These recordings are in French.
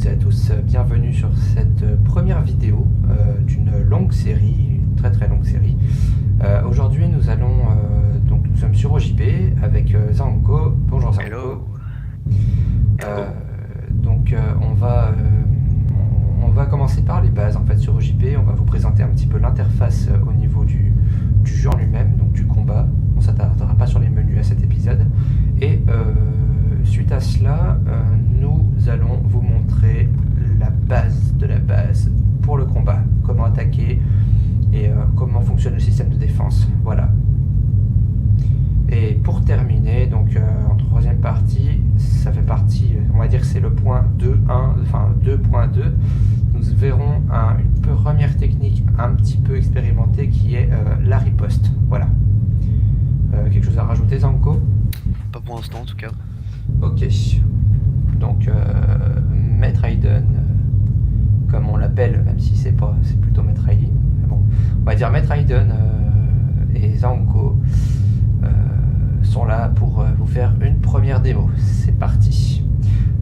toutes et à tous, bienvenue sur cette première vidéo d'une longue série, une très très longue série. Aujourd'hui nous sommes sur OJP avec Zanko. Bonjour Zanko. Hello. On va commencer par les bases en fait sur OJP. On va vous présenter un petit peu l'interface au niveau du jeu en lui-même, donc du combat. On ne s'attardera pas sur les menus à cet épisode. Et suite à cela, nous allons vous montrer la base de la base pour le combat, comment attaquer et comment fonctionne le système de défense. Voilà. Et pour terminer, donc en troisième partie, ça fait partie, on va dire que c'est le point 2.2. Nous verrons une première technique un petit peu expérimentée qui est la riposte. Voilà. Quelque chose à rajouter, Zanko? Pas pour l'instant en tout cas. Ok. Donc Maître Raiden, comme on l'appelle, même si c'est plutôt Maître Raiden. Bon, on va dire Maître Raiden et Zanko sont là pour vous faire une première démo. C'est parti.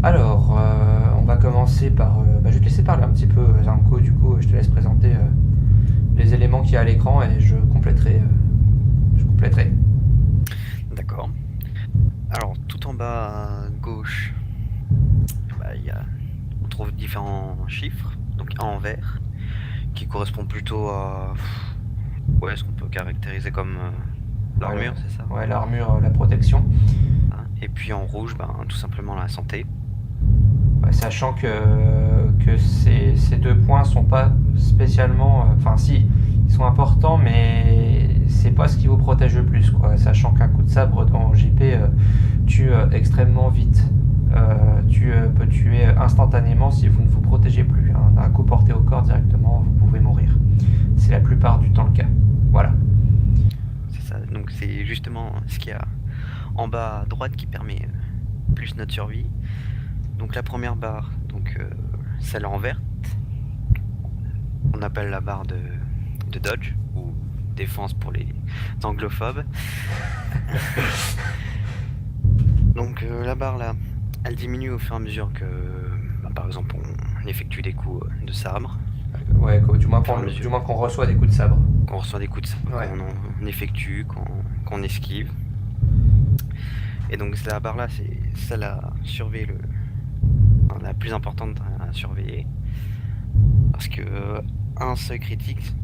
Alors, on va commencer par... je vais te laisser parler un petit peu, Zanko. Du coup, je te laisse présenter les éléments qu'il y a à l'écran et je compléterai. D'accord. Alors, tout en bas à gauche, on trouve différents chiffres. Donc, un en vert, qui correspond plutôt à... Ouais, ce qu'on peut caractériser comme l'armure, c'est ça? Ouais, l'armure, la protection. Et puis en rouge, tout simplement la santé. Ouais, sachant que ces deux points sont pas spécialement... Enfin, si, ils sont importants, mais c'est pas ce qui vous protège le plus, quoi. Sachant qu'un coup de sabre dans JP tue extrêmement vite. Tu peux tuer instantanément si vous ne vous protégez plus. Hein. Un coup porté au corps directement, vous pouvez mourir. C'est la plupart du temps le cas. Voilà. C'est ça, donc c'est justement ce qu'il y a en bas à droite qui permet plus notre survie. Donc la première barre, celle en verte, on appelle la barre de dodge, ou défense pour les anglophobes. Donc la barre là, elle diminue au fur et à mesure que, par exemple, on effectue des coups de sabre. Ouais, du moins qu'on reçoit des coups de sabre. Qu'on reçoit des coups de sabre, ouais. On effectue, qu'on esquive. Et donc la barre là, c'est celle à surveiller, la plus importante à surveiller. Parce que un seuil critique,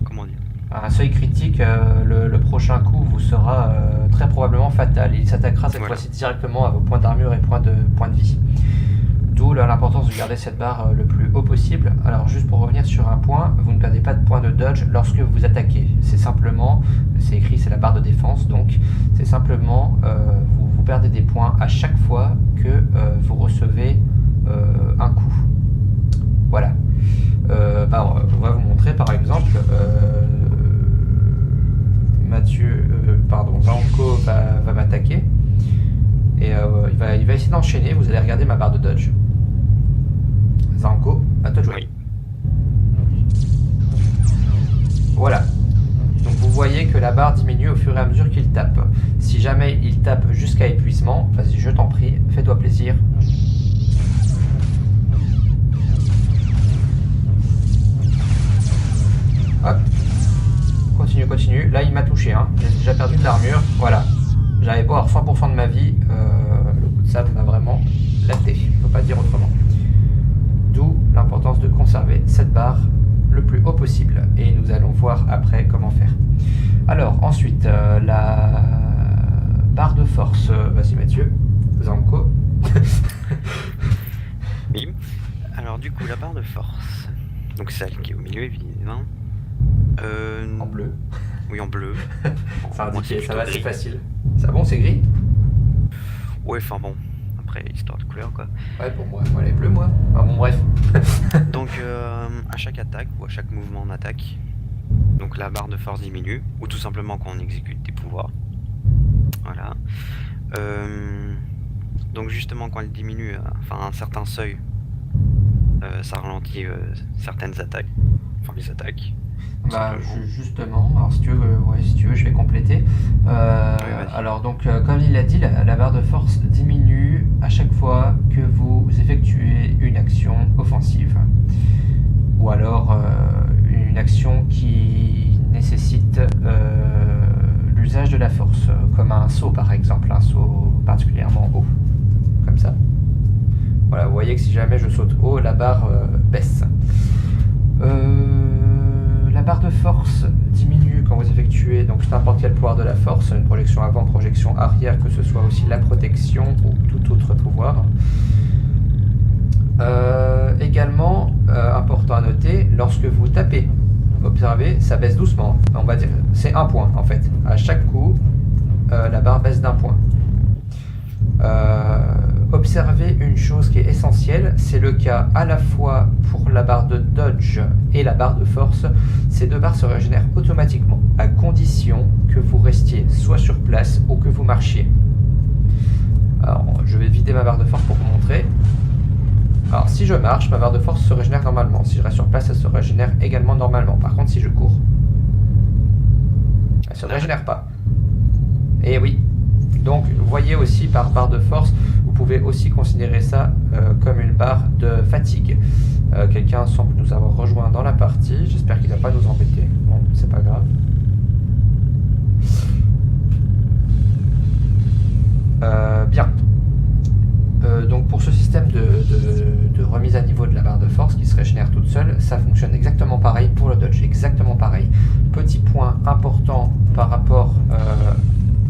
comment dire? Un seuil critique, le prochain coup vous sera très probablement fatal. Il s'attaquera cette fois-ci directement à vos points d'armure et points de vie. D'où l'importance de garder cette barre le plus haut possible. Alors juste pour revenir sur un point, vous ne perdez pas de points de dodge lorsque vous attaquez. C'est simplement, c'est écrit, c'est la barre de défense, donc c'est simplement, vous perdez des points à chaque fois que vous recevez un coup. Voilà. On va vous montrer par exemple, Zanko va m'attaquer. Et il va essayer d'enchaîner, vous allez regarder ma barre de dodge. Zanko, à toi de jouer. Oui. Voilà. Donc vous voyez que la barre diminue au fur et à mesure qu'il tape. Si jamais il tape jusqu'à épuisement, vas-y, je t'en prie, fais-toi plaisir. Hop. Continue. Là, il m'a touché. Hein. J'ai déjà perdu de l'armure. Voilà. J'avais beau avoir 100% de ma vie. Le coup de sabre m'a vraiment laté. Je ne peux pas dire autrement. D'où l'importance de conserver cette barre le plus haut possible. Et nous allons voir après comment faire. Alors, ensuite, la barre de force. Vas-y, Mathieu. Zanko. Oui. Alors, du coup, la barre de force. Donc, celle qui est au milieu, évidemment. En bleu. Oui, en bleu. C'est indiqué, ça va, c'est facile. C'est bon, c'est gris? Ouais, enfin bon. Après, histoire de couleur, quoi. Ouais, pour moi elle est bleue, moi. Enfin bon, bref. Donc, à chaque attaque ou à chaque mouvement d'attaque, donc la barre de force diminue, ou tout simplement quand on exécute des pouvoirs. Voilà. Donc justement, quand elle diminue, un certain seuil, ça ralentit certaines attaques, enfin les attaques. Bah, justement, alors si tu veux, je vais compléter. Alors donc, comme il l'a dit, la barre de force diminue à chaque fois que vous effectuez une action offensive. Ou alors une action qui nécessite l'usage de la force, comme un saut par exemple, un saut particulièrement haut, comme ça. Voilà, vous voyez que si jamais je saute haut, la barre baisse. La barre de force diminue quand vous effectuez donc n'importe quel pouvoir de la force, une projection avant, projection arrière, que ce soit aussi la protection ou tout autre pouvoir. Également, important à noter, lorsque vous tapez, observez, ça baisse doucement. On va dire, c'est un point en fait. À chaque coup, la barre baisse d'un point. Observez une chose qui est essentielle, c'est le cas à la fois pour la barre de dodge et la barre de force. Ces deux barres se régénèrent automatiquement, à condition que vous restiez soit sur place ou que vous marchiez. Alors, je vais vider ma barre de force pour vous montrer. Alors, si je marche, ma barre de force se régénère normalement. Si je reste sur place, elle se régénère également normalement. Par contre, si je cours, elle ne se régénère pas. Et oui. Donc, vous voyez aussi par barre de force, vous pouvez aussi considérer ça comme une barre de fatigue. Quelqu'un semble nous avoir rejoint dans la partie. J'espère qu'il ne va pas nous embêter. Bon, c'est pas grave. Bien. Donc pour ce système de remise à niveau de la barre de force qui se régénère toute seule, ça fonctionne exactement pareil pour le dodge, exactement pareil. Petit point important par rapport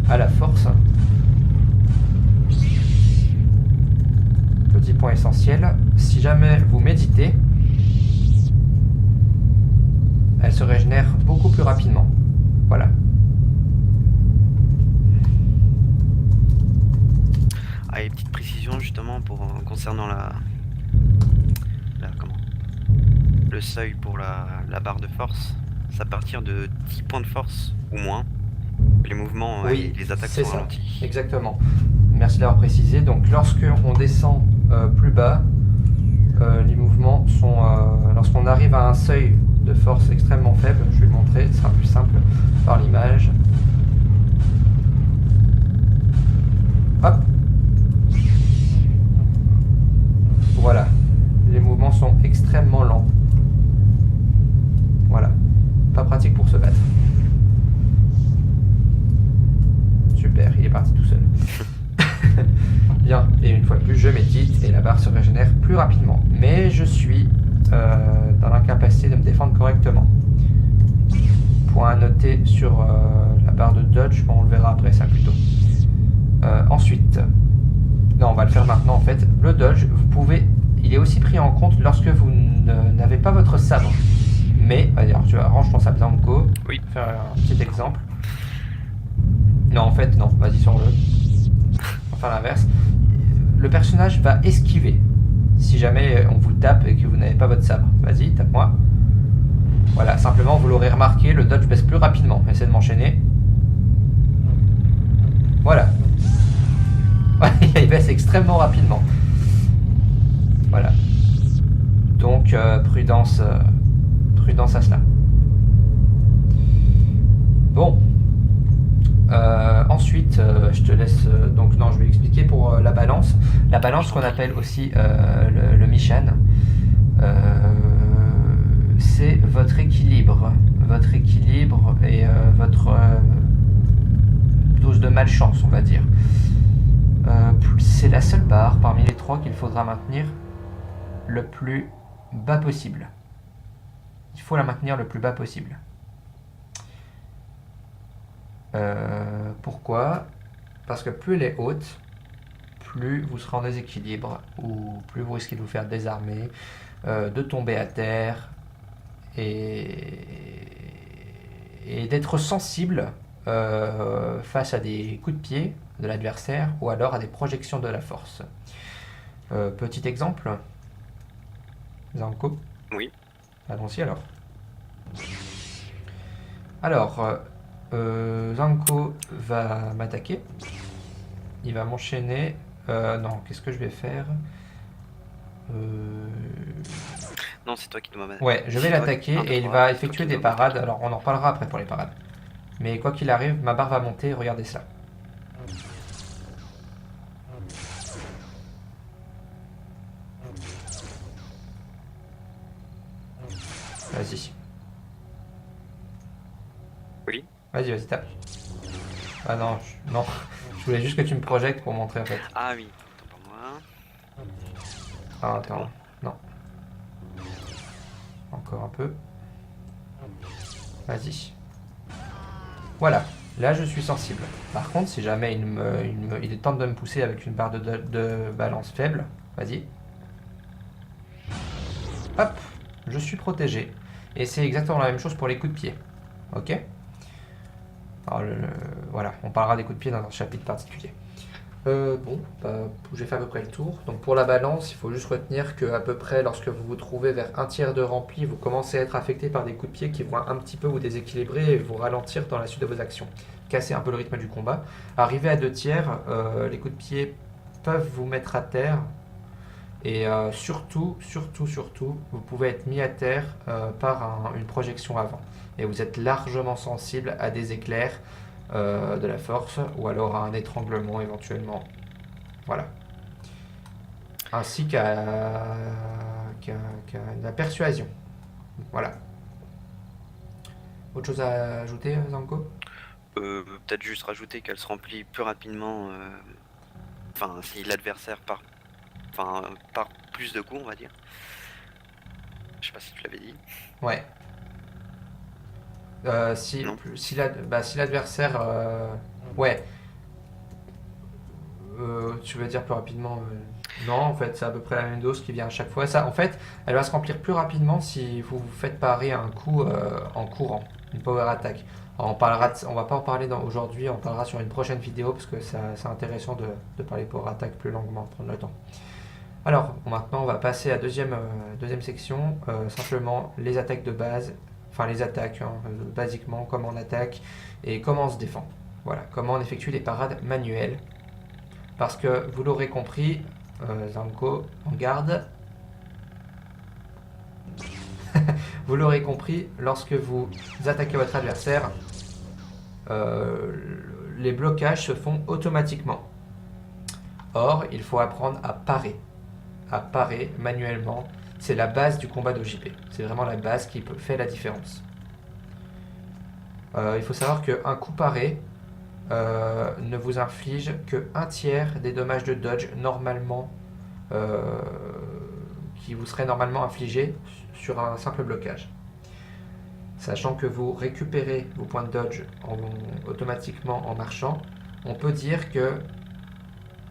à la force. Petit point essentiel, si jamais vous méditez, elle se régénère beaucoup plus rapidement. Voilà. Ah, et petite précision justement concernant le seuil pour la barre de force, c'est à partir de 10 points de force ou moins. Les mouvements et les attaques sont ralentis. Exactement. Merci d'avoir précisé. Donc lorsque on descend plus bas, les mouvements sont... lorsqu'on arrive à un seuil de force extrêmement faible, je vais le montrer, ce sera plus simple par l'image. Hop. Voilà. Les mouvements sont extrêmement lents. Voilà. Pas pratique pour se battre. Super, il est parti tout seul. Bien, et une fois de plus, je médite et la barre se régénère plus rapidement. Mais je suis dans l'incapacité de me défendre correctement. Point à noter sur la barre de dodge, bon, on le verra après ça plutôt. Ensuite, non, on va le faire maintenant en fait. Le dodge, vous pouvez, il est aussi pris en compte lorsque vous n'avez pas votre sabre. Mais, alors tu ranges ton sabre Zanko. Oui. Faire un petit exemple. Non, en fait, non. Vas-y, sur le. Enfin, l'inverse. Le personnage va esquiver. Si jamais on vous tape et que vous n'avez pas votre sabre. Vas-y, tape-moi. Voilà, simplement, vous l'aurez remarqué, le dodge baisse plus rapidement. Essayez de m'enchaîner. Voilà. Il baisse extrêmement rapidement. Voilà. Donc, prudence à cela. Bon. Ensuite, je te laisse... donc non, je vais expliquer pour la balance. La balance qu'on appelle aussi le Mishan, c'est votre équilibre. Votre équilibre et votre dose de malchance, on va dire. C'est la seule barre parmi les trois qu'il faudra maintenir le plus bas possible. Il faut la maintenir le plus bas possible. Pourquoi? Parce que plus elle est haute, plus vous serez en déséquilibre, ou plus vous risquez de vous faire désarmer, de tomber à terre, et d'être sensible face à des coups de pied de l'adversaire, ou alors à des projections de la force. Petit exemple, Zanko? Oui. Allons-y alors. Alors, Zanko va m'attaquer. Il va m'enchaîner. Non, qu'est-ce que je vais faire? Non, c'est toi qui dois Ouais, je vais l'attaquer et il va effectuer des parades. Alors on en reparlera après pour les parades. Mais quoi qu'il arrive, ma barre va monter, regardez ça. Vas-y. Oui. Vas-y, tape. Ah non, non. Je voulais juste que tu me projectes pour montrer en fait. Ah oui, attends pour moi. Ah, attends, non. Encore un peu. Vas-y. Voilà, là je suis sensible. Par contre, si jamais il tente de me pousser avec une barre de balance faible, vas-y. Hop, je suis protégé. Et c'est exactement la même chose pour les coups de pied. Ok. Alors, voilà, on parlera des coups de pied dans un chapitre particulier. Bon, bah, j'ai fait à peu près le tour. Donc pour la balance, il faut juste retenir que à peu près lorsque vous vous trouvez vers un tiers de rempli, vous commencez à être affecté par des coups de pied qui vont un petit peu vous déséquilibrer et vous ralentir dans la suite de vos actions. Casser un peu le rythme du combat. Arrivé à 2 tiers, les coups de pied peuvent vous mettre à terre. Et surtout, vous pouvez être mis à terre par une projection avant. Et vous êtes largement sensible à des éclairs de la force ou alors à un étranglement éventuellement. Voilà. Ainsi qu'à la persuasion. Voilà. Autre chose à ajouter, Zanko? Peut-être juste rajouter qu'elle se remplit plus rapidement. Enfin, si l'adversaire part plus de coups, on va dire. Je sais pas si tu l'avais dit. Ouais. Si l'adversaire... ouais. Tu veux dire plus rapidement non, en fait, c'est à peu près la même dose qui vient à chaque fois. Ça, en fait, elle va se remplir plus rapidement si vous vous faites parer un coup en courant, une power attack. Alors, on va pas en parler aujourd'hui, on parlera sur une prochaine vidéo parce que c'est intéressant de parler power attack plus longuement, prendre le temps. Alors, maintenant, on va passer à deuxième section, simplement les attaques de base, enfin les attaques, basiquement, comment on attaque et comment on se défend. Voilà, comment on effectue les parades manuelles. Parce que vous l'aurez compris, Zanko en garde. Vous l'aurez compris, lorsque vous attaquez votre adversaire, les blocages se font automatiquement. Or, il faut apprendre à parer manuellement. C'est la base du combat d'OJP. C'est vraiment la base qui fait la différence. Il faut savoir qu'un coup paré ne vous inflige que 1/3 des dommages de dodge normalement qui vous seraient normalement infligés sur un simple blocage. Sachant que vous récupérez vos points de dodge automatiquement en marchant, on peut dire que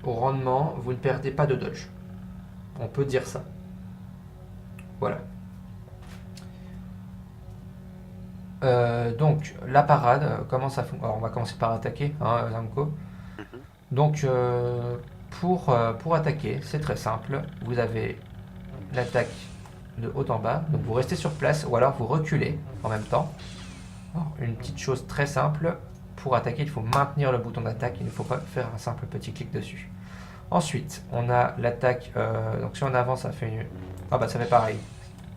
au rendement, vous ne perdez pas de dodge. On peut dire ça. Voilà. Donc, la parade, comment ça fonctionne? Alors, on va commencer par attaquer, hein, Zamco. Donc, pour attaquer, c'est très simple. Vous avez l'attaque de haut en bas. Donc, vous restez sur place ou alors vous reculez en même temps. Alors, une petite chose très simple. Pour attaquer, il faut maintenir le bouton d'attaque. Il ne faut pas faire un simple petit clic dessus. Ensuite, on a l'attaque. Donc, si on avance, ça fait... Ah bah, ça fait pareil.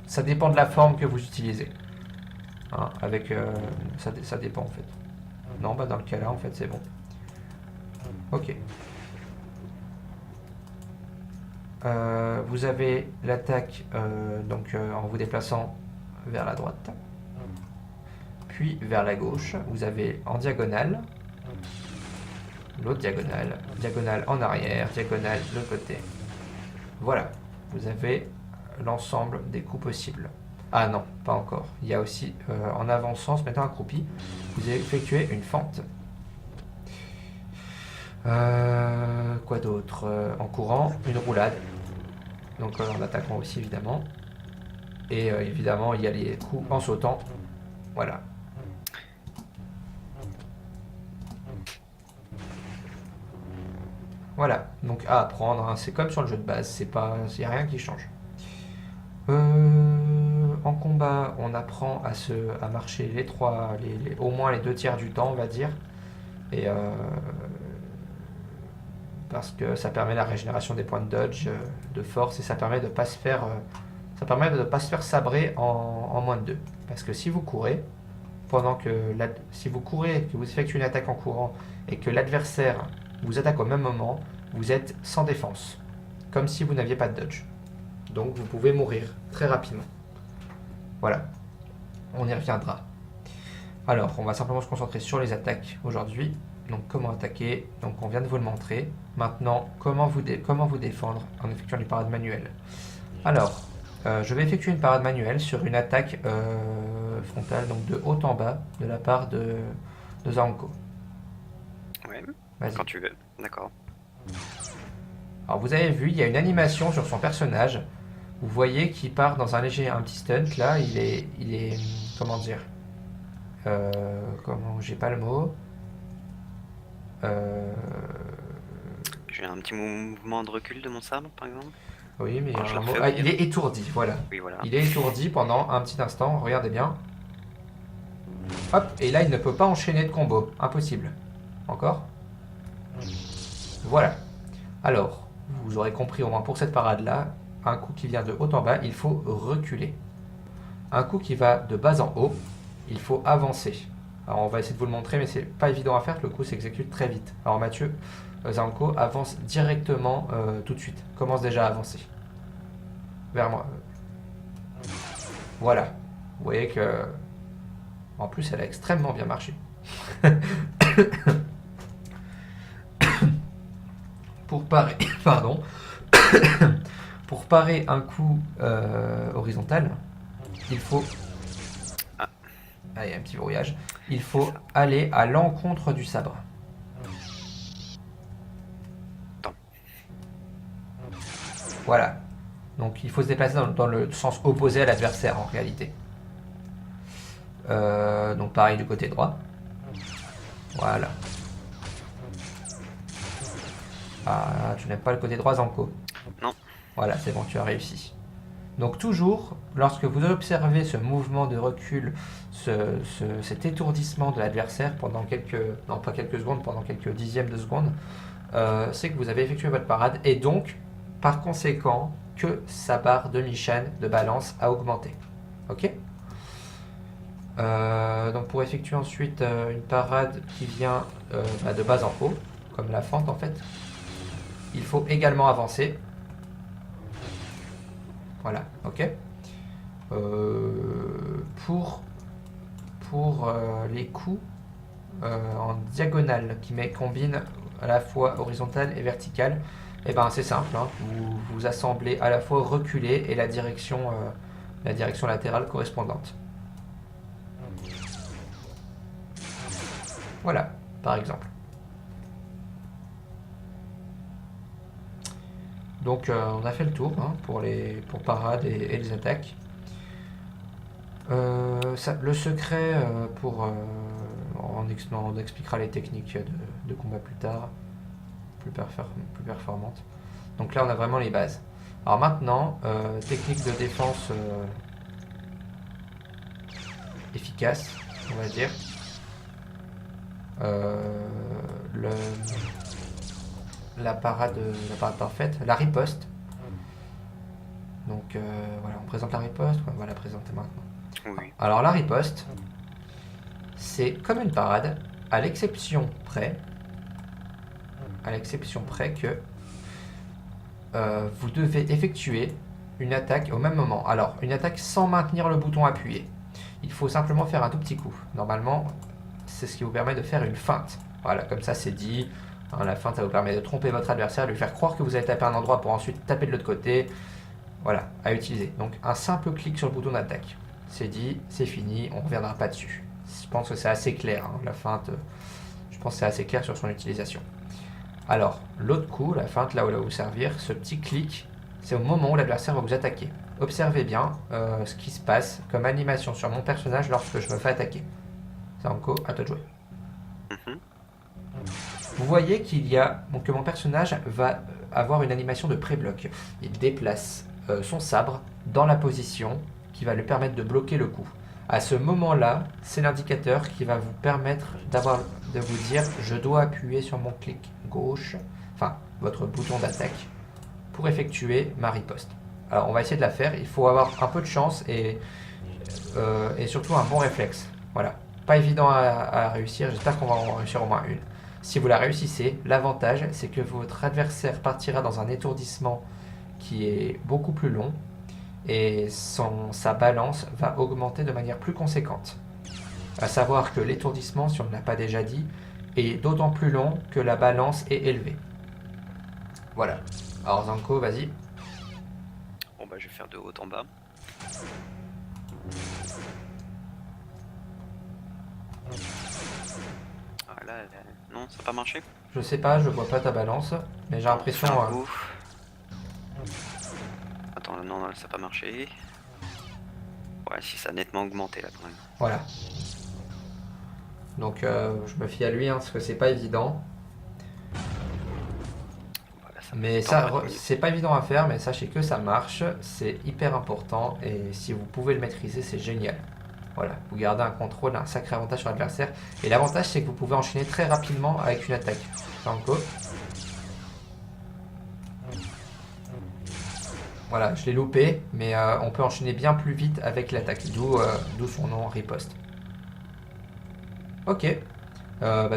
Ça dépend de la forme que vous utilisez. Hein, avec ça dépend en fait. Non, bah dans le cas là en fait c'est bon. Ok. Vous avez l'attaque en vous déplaçant vers la droite, puis vers la gauche. Vous avez en diagonale, l'autre diagonale, diagonale en arrière, diagonale de l'autre côté. Voilà. Vous avez l'ensemble des coups possibles. Ah non, pas encore. Il y a aussi, en avançant, se mettant accroupi, vous effectuez une fente. Quoi d'autre? En courant, une roulade. Donc en attaquant aussi, évidemment. Et évidemment, il y a les coups en sautant. Voilà. Voilà, donc à apprendre, hein. C'est comme sur le jeu de base, il n'y a rien qui change. En combat, on apprend à marcher au moins les 2/3 du temps, on va dire. Et parce que ça permet la régénération des points de dodge, de force, et ça permet de ne pas se faire ça permet de ne pas se faire sabrer en moins de 2. Parce que si vous courez, si vous courez et que vous effectuez une attaque en courant et que l'adversaire vous attaque au même moment, vous êtes sans défense, comme si vous n'aviez pas de dodge. Donc vous pouvez mourir très rapidement. Voilà, on y reviendra. Alors, on va simplement se concentrer sur les attaques aujourd'hui. Donc comment attaquer, donc on vient de vous le montrer. Maintenant, comment vous défendre en effectuant des parades manuelles. Alors, je vais effectuer une parade manuelle sur une attaque frontale, donc de haut en bas, de la part de Zanko. Ouais, quand tu veux, d'accord. Alors vous avez vu, il y a une animation sur son personnage. Vous voyez qu'il part dans un petit stunt, là, il est comment dire, j'ai pas le mot. J'ai un petit mouvement de recul de mon sabre, par exemple. Oui, mais il est étourdi, voilà. Oui, voilà. Il est étourdi pendant un petit instant, regardez bien. Hop, et là il ne peut pas enchaîner de combo, impossible. Encore. Voilà. Alors, vous aurez compris au moins pour cette parade-là, un coup qui vient de haut en bas, il faut reculer. Un coup qui va de bas en haut, il faut avancer. Alors on va essayer de vous le montrer, mais c'est pas évident à faire, le coup s'exécute très vite. Alors Mathieu, Zanko avance directement tout de suite, commence déjà à avancer. Vers moi. Voilà. Vous voyez que... En plus, elle a extrêmement bien marché. Pour parer... Pardon. Pour parer un coup horizontal, il faut... Ah, il y a un petit brouillage. Il faut aller à l'encontre du sabre. Voilà. Donc il faut se déplacer dans le sens opposé à l'adversaire en réalité. Donc pareil du côté droit. Voilà. Ah, tu n'aimes pas le côté droit, Zanko? Non. Voilà, c'est bon, tu as réussi. Donc toujours, lorsque vous observez ce mouvement de recul, cet étourdissement de l'adversaire pendant non pas quelques secondes, pendant quelques dixièmes de seconde, c'est que vous avez effectué votre parade et donc, par conséquent, que sa barre de Michan de balance a augmenté. Ok. Donc pour effectuer ensuite une parade qui vient de bas en haut, comme la fente en fait, il faut également avancer. Voilà, ok. Pour les coups en diagonale qui combinent à la fois horizontale et verticale, et ben c'est simple, hein, vous assemblez à la fois reculer et la direction latérale correspondante. Voilà, par exemple. Donc on a fait le tour hein, pour parade et les attaques. Le secret on expliquera les techniques de combat plus tard, plus performantes. Donc là on a vraiment les bases. Alors maintenant, technique de défense efficace, on va dire. La parade parfaite, la riposte. Donc voilà, on présente la riposte, on va la présenter maintenant. Oui. Alors la riposte, c'est comme une parade, à l'exception près que vous devez effectuer une attaque au même moment. Alors, une attaque sans maintenir le bouton appuyé. Il faut simplement faire un tout petit coup. Normalement, c'est ce qui vous permet de faire une feinte. Voilà, comme ça c'est dit. Hein, la feinte, ça vous permet de tromper votre adversaire, de lui faire croire que vous allez taper un endroit pour ensuite taper de l'autre côté. Voilà, à utiliser. Donc un simple clic sur le bouton d'attaque. C'est dit, c'est fini, on ne reviendra pas dessus. Je pense que c'est assez clair, hein, la feinte. Je pense que c'est assez clair sur son utilisation. Alors, l'autre coup, la feinte, là où elle va vous servir, ce petit clic, c'est au moment où l'adversaire va vous attaquer. Observez bien ce qui se passe comme animation sur mon personnage lorsque je me fais attaquer. Zanko, à toi de jouer. Vous voyez que mon personnage va avoir une animation de pré-bloc. Il déplace son sabre dans la position qui va lui permettre de bloquer le coup. À ce moment-là, c'est l'indicateur qui va vous permettre de vous dire je dois appuyer sur mon clic gauche, enfin votre bouton d'attaque, pour effectuer ma riposte. Alors on va essayer de la faire, il faut avoir un peu de chance et surtout un bon réflexe. Voilà, pas évident à réussir, j'espère qu'on va en réussir au moins une. Si vous la réussissez, l'avantage c'est que votre adversaire partira dans un étourdissement qui est beaucoup plus long et sa balance va augmenter de manière plus conséquente. À savoir que l'étourdissement, si on ne l'a pas déjà dit, est d'autant plus long que la balance est élevée. Voilà. Alors Zanko, vas-y. Bon bah je vais faire de haut en bas. Voilà, non, ça n'a pas marché. Je sais pas, je vois pas ta balance, mais j'ai l'impression... Attends, non, ça n'a pas marché. Ouais, si ça a nettement augmenté là quand même. Voilà. Donc je me fie à lui, hein, parce que c'est pas évident. Voilà, mais ça, c'est pas évident à faire, mais sachez que ça marche, c'est hyper important, et si vous pouvez le maîtriser, c'est génial. Voilà, vous gardez un contrôle, un sacré avantage sur l'adversaire. Et l'avantage, c'est que vous pouvez enchaîner très rapidement avec une attaque. Zanko. Voilà, je l'ai loupé, mais on peut enchaîner bien plus vite avec l'attaque, d'où son nom, riposte. Ok.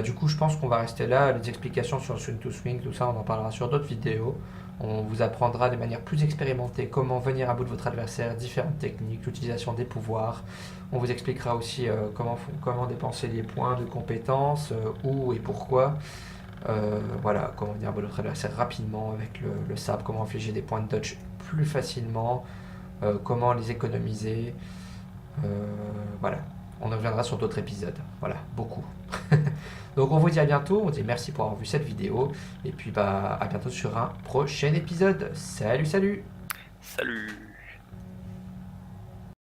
Du coup, je pense qu'on va rester là. Les explications sur Swing to Swing, tout ça, on en parlera sur d'autres vidéos. On vous apprendra de manière plus expérimentée comment venir à bout de votre adversaire, différentes techniques, l'utilisation des pouvoirs. On vous expliquera aussi comment dépenser les points de compétences, où et pourquoi. Voilà, comment venir à bout de votre adversaire rapidement avec le sabre, comment infliger des points de dodge plus facilement, comment les économiser. Voilà. On en reviendra sur d'autres épisodes. Voilà, beaucoup. Donc on vous dit à bientôt, on dit merci pour avoir vu cette vidéo, et puis à bientôt sur un prochain épisode. Salut, salut! Salut!